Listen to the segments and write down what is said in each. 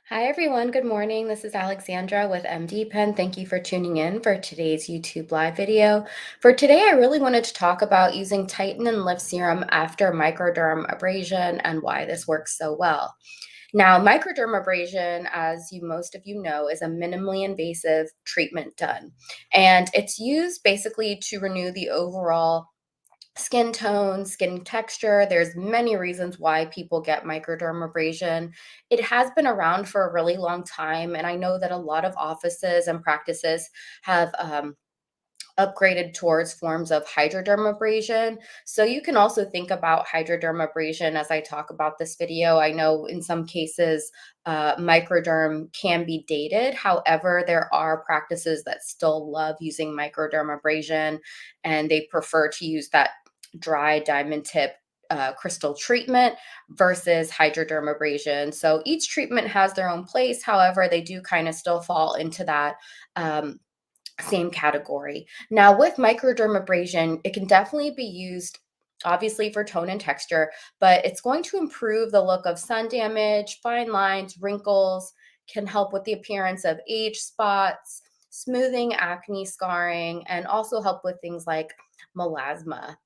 Hi, everyone. Good morning. This is Alexandra with MDPen. Thank you for tuning in for today's YouTube live video. For today, I really wanted to talk about using Tighten and Lift Serum after microdermabrasion and why this works so well. Now, microdermabrasion, as most of you know, is a minimally invasive treatment done, and it's used basically to renew the overall skin tone, skin texture. There's many reasons why people get microdermabrasion. It has been around for a really long time, and I know that a lot of offices and practices have upgraded towards forms of hydrodermabrasion. So you can also think about hydrodermabrasion as I talk about this video. I know in some cases, microderm can be dated. However, there are practices that still love using microdermabrasion, and they prefer to use that dry diamond tip crystal treatment versus hydrodermabrasion. So each treatment has their own place. However, they do kind of still fall into that same category. Now, with microdermabrasion, it can definitely be used obviously for tone and texture, but it's going to improve the look of sun damage, fine lines, wrinkles, can help with the appearance of age spots, smoothing acne scarring, and also help with things like melasma.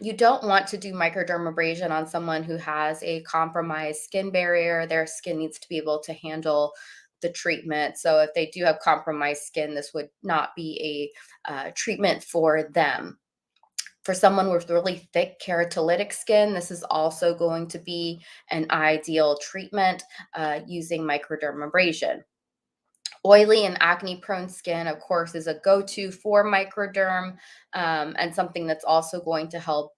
You don't want to do microdermabrasion on someone who has a compromised skin barrier. Their skin needs to be able to handle the treatment. So if they do have compromised skin, this would not be a treatment for them. For someone with really thick keratolytic skin, this is also going to be an ideal treatment using microdermabrasion. Oily and acne prone skin, of course, is a go to for microderm, and something that's also going to help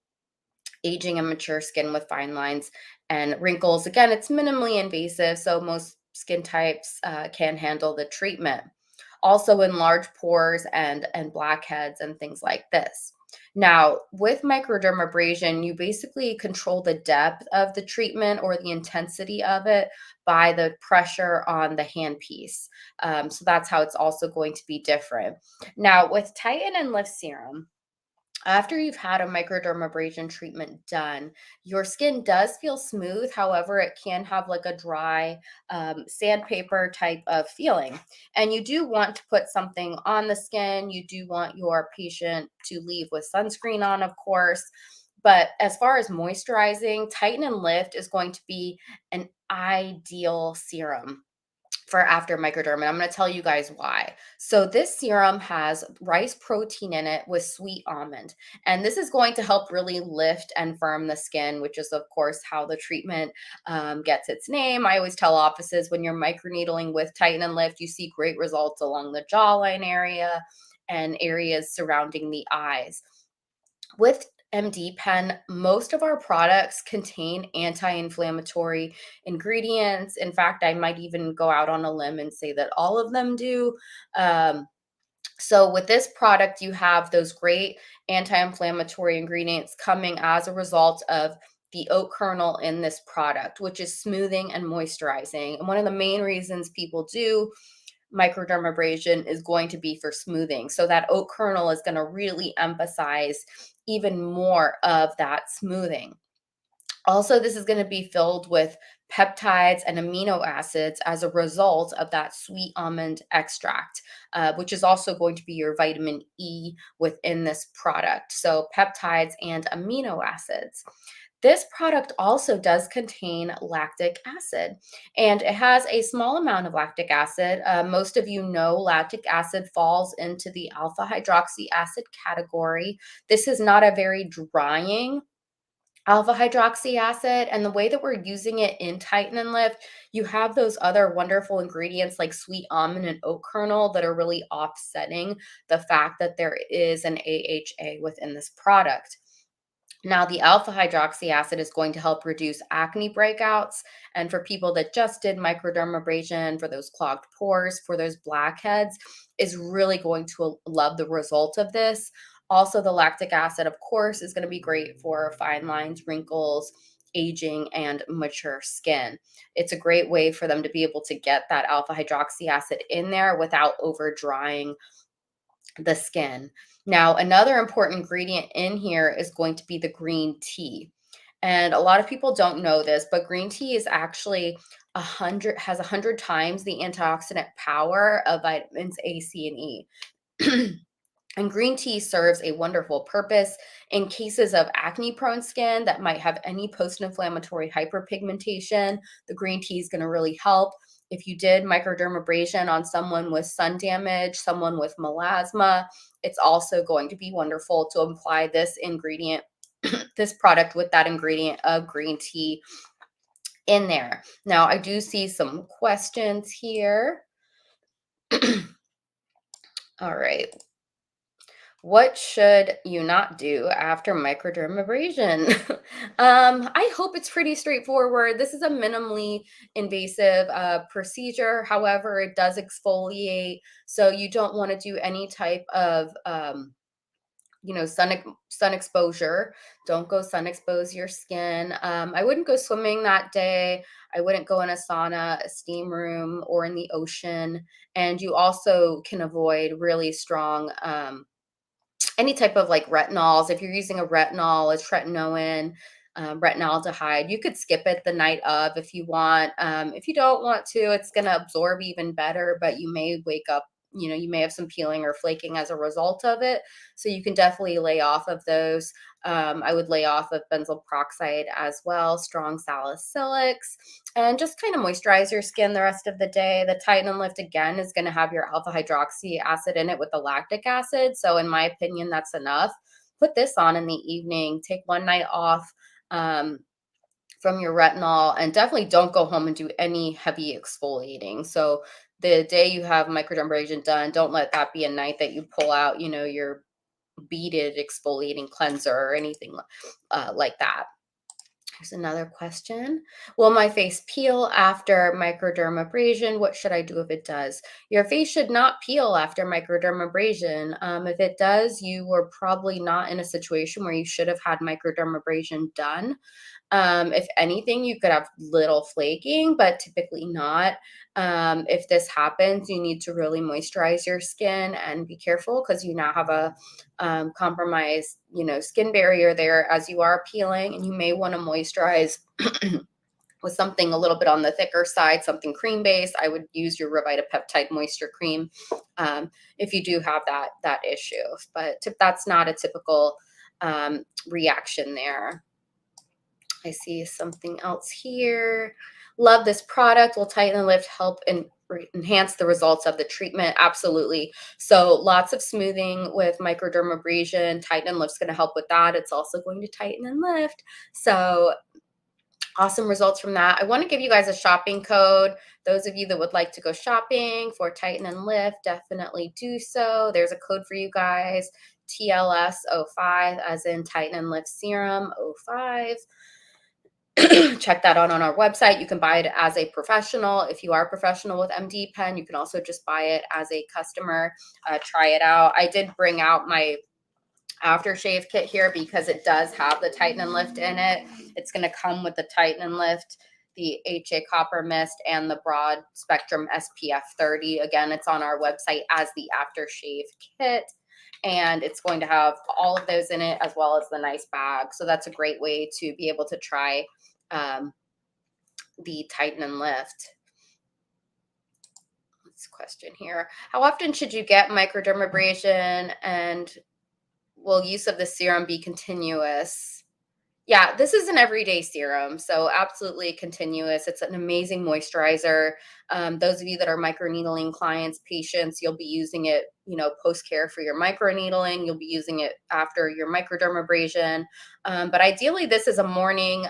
aging and mature skin with fine lines and wrinkles. Again, it's minimally invasive, so most skin types can handle the treatment. Also, in large pores and blackheads and things like this. Now, with microdermabrasion, you basically control the depth of the treatment or the intensity of it by the pressure on the handpiece. So that's how it's also going to be different. Now, with Tighten and Lift Serum, after you've had a microdermabrasion treatment done, your skin does feel smooth. However, it can have like a dry sandpaper type of feeling. And you do want to put something on the skin. You do want your patient to leave with sunscreen on, of course. But as far as moisturizing, Tighten and Lift is going to be an ideal serum for after microderm, and I'm going to tell you guys why. So this serum has rice protein in it with sweet almond, and this is going to help really lift and firm the skin, which is of course how the treatment gets its name. I always tell offices when you're microneedling with Tighten and Lift, you see great results along the jawline area and areas surrounding the eyes. With MDPen, most of our products contain anti-inflammatory ingredients. In fact, I might even go out on a limb and say that all of them do. So with this product, you have those great anti-inflammatory ingredients coming as a result of the oat kernel in this product, which is smoothing and moisturizing. And one of the main reasons people do microdermabrasion is going to be for smoothing. So that oat kernel is going to really emphasize even more of that smoothing. Also, this is going to be filled with peptides and amino acids as a result of that sweet almond extract, which is also going to be your vitamin E within this product. So, peptides and amino acids. This product also does contain lactic acid, and it has a small amount of lactic acid. Most of you know lactic acid falls into the alpha hydroxy acid category. This is not a very drying alpha hydroxy acid, and the way that we're using it in Tighten and Lift, you have those other wonderful ingredients like sweet almond and oat kernel that are really offsetting the fact that there is an AHA within this product. Now, the alpha hydroxy acid is going to help reduce acne breakouts. And for people that just did microdermabrasion, for those clogged pores, for those blackheads, is really going to love the result of this. Also, the lactic acid, of course, is going to be great for fine lines, wrinkles, aging, and mature skin. It's a great way for them to be able to get that alpha hydroxy acid in there without over drying the skin. Now, another important ingredient in here is going to be the green tea. And a lot of people don't know this, but green tea is actually has 100 times the antioxidant power of vitamins A, C, and E. And green tea serves a wonderful purpose in cases of acne prone skin that might have any post inflammatory hyperpigmentation. The green tea is going to really help. If you did microdermabrasion on someone with sun damage, someone with melasma, it's also going to be wonderful to apply this ingredient, this product with that ingredient of green tea in there. Now, I do see some questions here. All right. What should you not do after microdermabrasion? I hope it's pretty straightforward. This is a minimally invasive procedure. However, it does exfoliate, so you don't want to do any type of sun exposure. Don't go sun expose your skin. I wouldn't go swimming that day. I wouldn't go in a sauna, a steam room, or in the ocean. And you also can avoid really strong any type of like retinols. If you're using a retinol, a tretinoin, retinaldehyde, you could skip it the night of if you want. If you don't want to, it's going to absorb even better, but you may wake up, you may have some peeling or flaking as a result of it. So you can definitely lay off of those. I would lay off of benzoyl peroxide as well, strong salicylics, and just kind of moisturize your skin the rest of the day. The Tighten and Lift again is going to have your alpha hydroxy acid in it with the lactic acid. So in my opinion, that's enough. Put this on in the evening, take one night off from your retinol, and definitely don't go home and do any heavy exfoliating. So the day you have microdermabrasion done, don't let that be a night that you pull out, your beaded exfoliating cleanser or anything like that. Here's another question. Will my face peel after microdermabrasion? What should I do if it does? Your face should not peel after microdermabrasion. If it does, you were probably not in a situation where you should have had microdermabrasion done. If anything, you could have little flaking, but typically not. If this happens, you need to really moisturize your skin and be careful because you now have a compromised, skin barrier there as you are peeling, and you may want to moisturize with something a little bit on the thicker side, something cream based. I would use your Revita Peptide Moisture Cream if you do have that issue, but that's not a typical reaction there. I see something else here. Love this product. Will Tighten and Lift help and enhance the results of the treatment? Absolutely. So lots of smoothing with microdermabrasion. Tighten and Lift's going to help with that. It's also going to tighten and lift. So awesome results from that. I want to give you guys a shopping code. Those of you that would like to go shopping for Tighten and Lift, definitely do so. There's a code for you guys, TLS05, as in Tighten and Lift Serum 05. Check that out on our website. You can buy it as a professional. If you are a professional with MDPen, you can also just buy it as a customer. Try it out. I did bring out my aftershave kit here because it does have the Tighten and Lift in it. It's going to come with the Tighten and Lift, the HA Copper Mist, and the Broad Spectrum SPF 30. Again, it's on our website as the aftershave kit. And it's going to have all of those in it as well as the nice bag. So that's a great way to be able to try the Tighten and Lift. This question here. How often should you get microdermabrasion, and will use of the serum be continuous? Yeah, this is an everyday serum, so absolutely continuous. It's an amazing moisturizer. Those of you that are microneedling clients, patients, you'll be using it, post-care for your microneedling. You'll be using it after your microdermabrasion. But ideally, this is a morning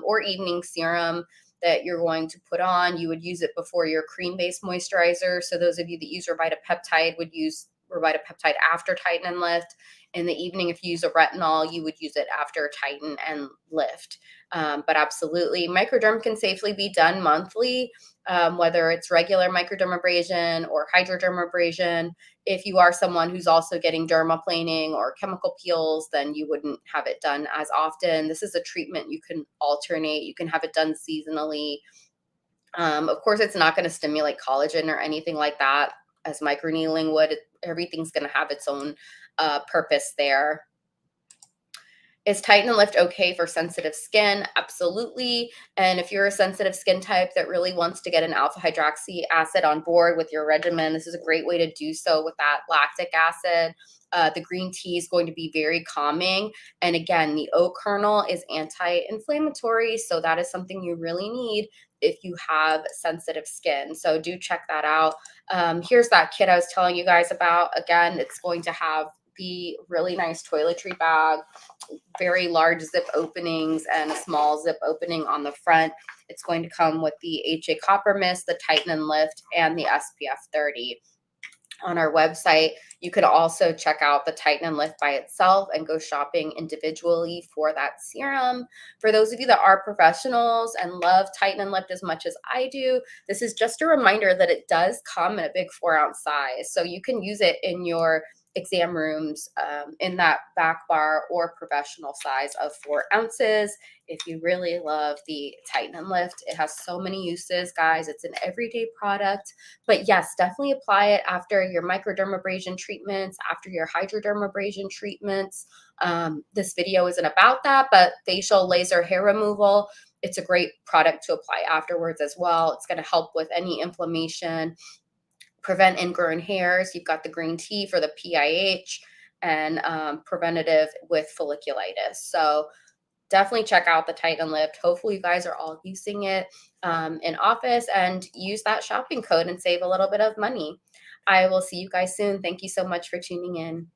or evening serum that you're going to put on. You would use it before your cream-based moisturizer. So those of you that use Revita Peptide would use Revita Peptide after Tighten and Lift. In the evening, if you use a retinol, you would use it after Tighten and Lift. But absolutely, microderm can safely be done monthly, whether it's regular microdermabrasion or hydrodermabrasion. If you are someone who's also getting dermaplaning or chemical peels, then you wouldn't have it done as often. This is a treatment you can alternate. You can have it done seasonally. Of course, it's not going to stimulate collagen or anything like that as microneedling would. Everything's going to have its own purpose there. Is Tighten and Lift okay for sensitive skin? Absolutely. And if you're a sensitive skin type that really wants to get an alpha hydroxy acid on board with your regimen, this is a great way to do so with that lactic acid. The green tea is going to be very calming. And again, the oat kernel is anti-inflammatory. So that is something you really need if you have sensitive skin. So do check that out. Here's that kit I was telling you guys about. Again, it's going to have the really nice toiletry bag, very large zip openings and a small zip opening on the front. It's going to come with the HA Copper Mist, the Tighten and Lift, and the SPF 30. On our website, you could also check out the Tighten and Lift by itself and go shopping individually for that serum. For those of you that are professionals and love Tighten and Lift as much as I do, this is just a reminder that it does come in a big 4-ounce size. So you can use it in your exam rooms in that back bar or professional size of 4 ounces. If you really love the Tighten and Lift, it has so many uses, guys. It's an everyday product. But yes, definitely apply it after your microdermabrasion treatments, after your hydrodermabrasion treatments. This video isn't about that, but facial laser hair removal, it's a great product to apply afterwards as well. It's going to help with any inflammation, prevent ingrown hairs. You've got the green tea for the PIH and preventative with folliculitis. So definitely check out the Tighten and Lift. Hopefully you guys are all using it in office and use that shopping code and save a little bit of money. I will see you guys soon. Thank you so much for tuning in.